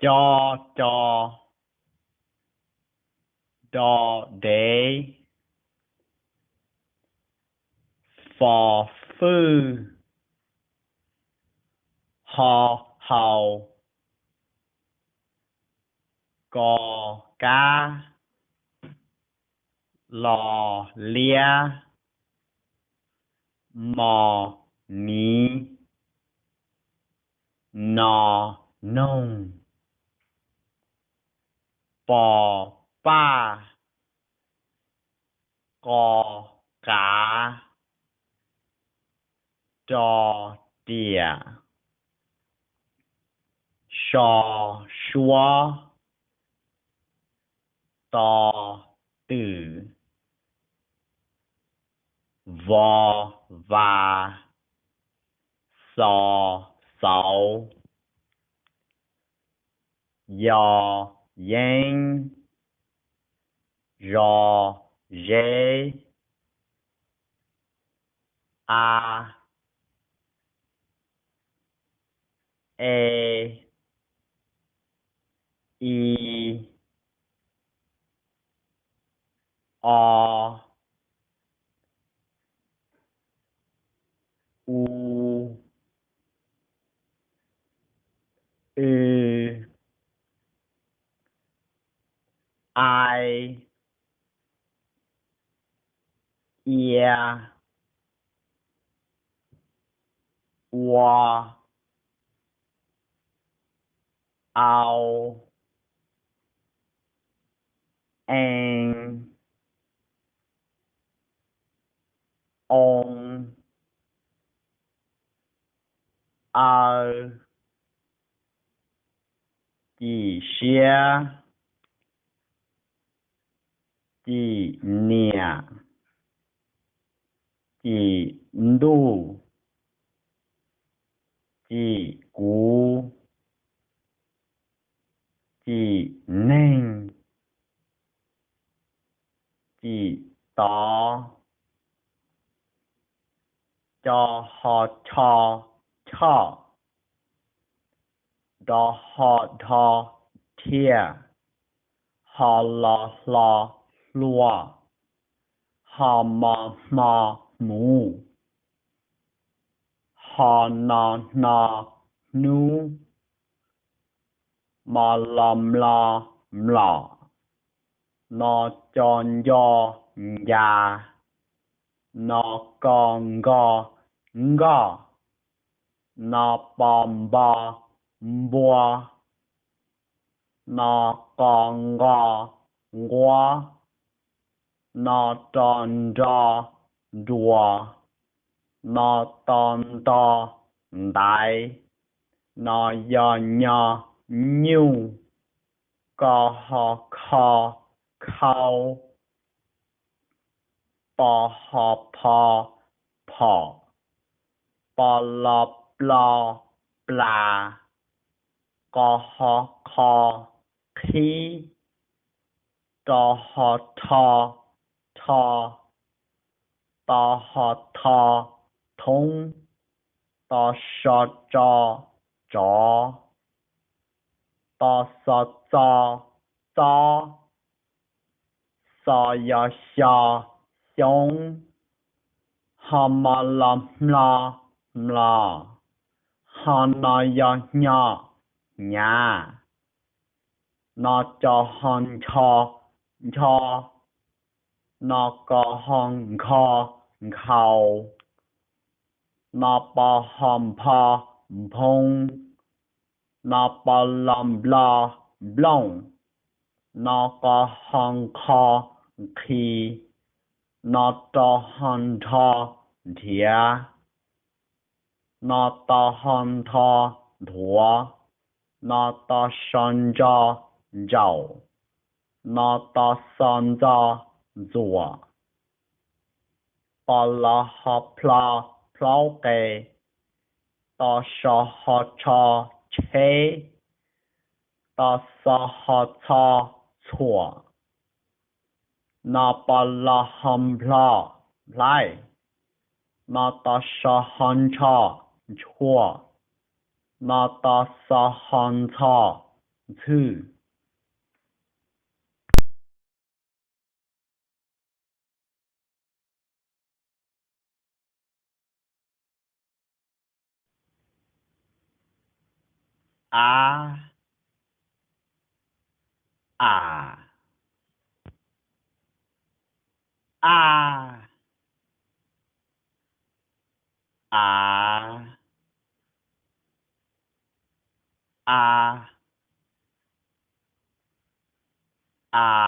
cho đo để phò phư hò hầu cò cá lò lia mò ní nò nông bò ba cò cá trò tỉa sò súa tò tử vò và sò sáu giò giang rò rê a e i o u ư ai ia wa ao an on gì xia gì nè gì đu gì cú gì nên gì tỏ cho họ cho đó họ thọ thia họ lo lùa họ mò mù họ nò nu mà lò nó tròn do già nó con ngò nó bom bò bùa nó con ngõ nó tròn do đùa nó tròn to đại nó do nhỏ nhu có họ khâu bò họ phò bò lò bla có họ khí có họ thò tò họ thông tò sò chó tò sò sò ya xiong hà mà la hà na ya nhà nó cho hòn cho nó có hòn khâu nó bỏ hòn phong nó bỏ blong nó có hòn khi nó cho hòn thia nó to hòn thua nó to son dầu nó to son rùa bỏ lò họ plau kê to sò họ chế to sò họ chua nó bỏ lò hầm lại nó to sò hòn chua nó to sò hòn 2 a a a a a a a a a a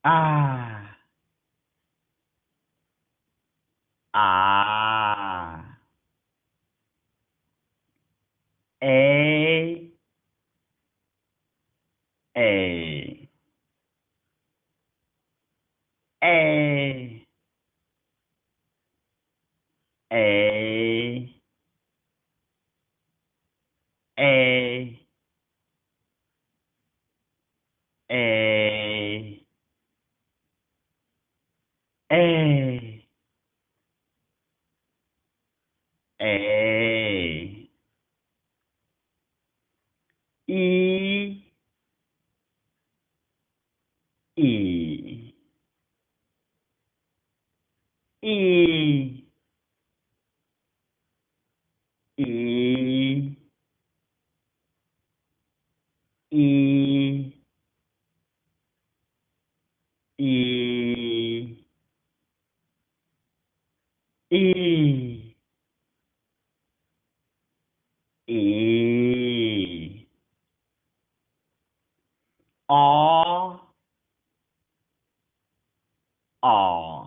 a a a a a e e e e e e e e a a a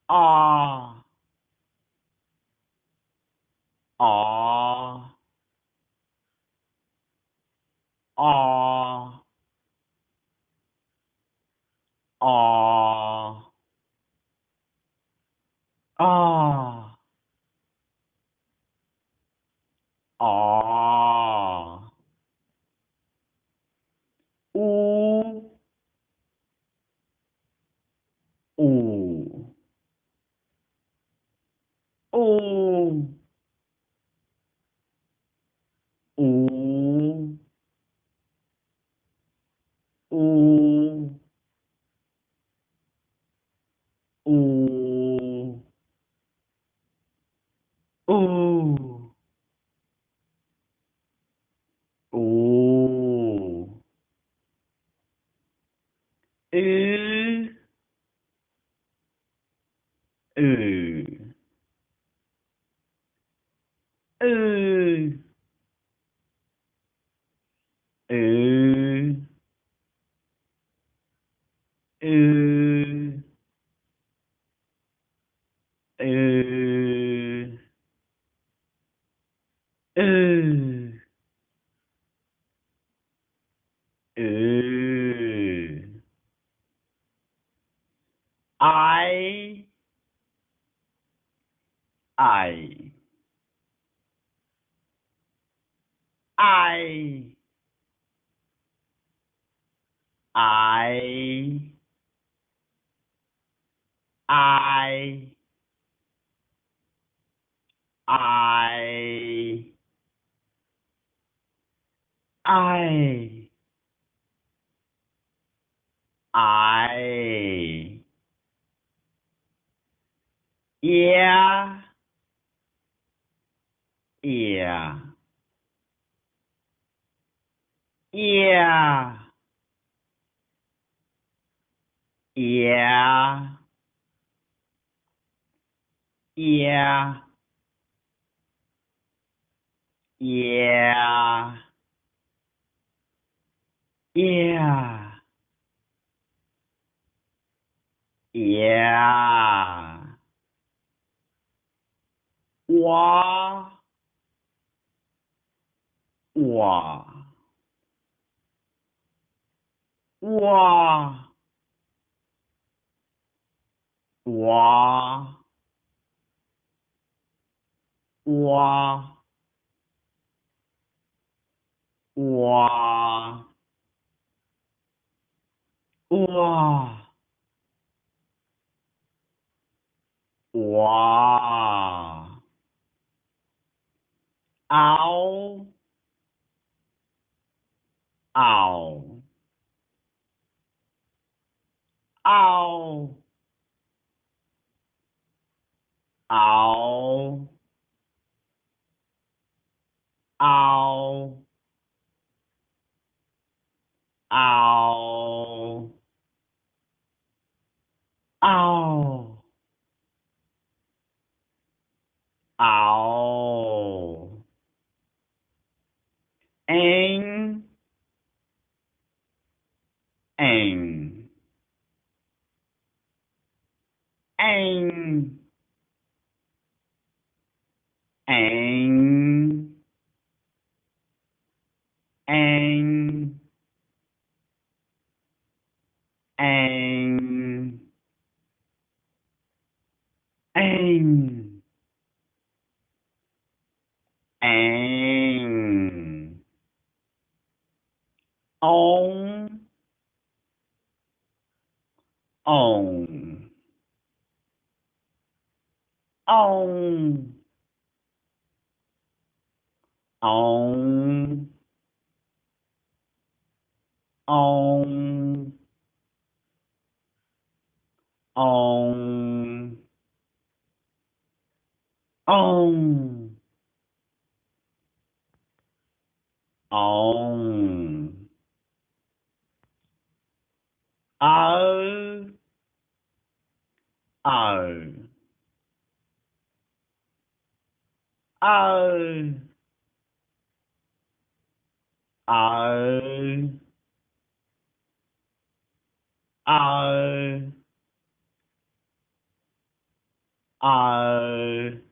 a a a a a u u u u u u u u u u I I I I I I yeah yeah yeah yeah yeah yeah yeah yeah wah wah wah wah wah wah wah wah ow, ow, ow, ow, ow, ow, ow, ing, ing, ing, ing, ing, ing, ing, ing, ong, ong, ong, ong, ong, ong, ong, ong, o, o, o, o, o, o,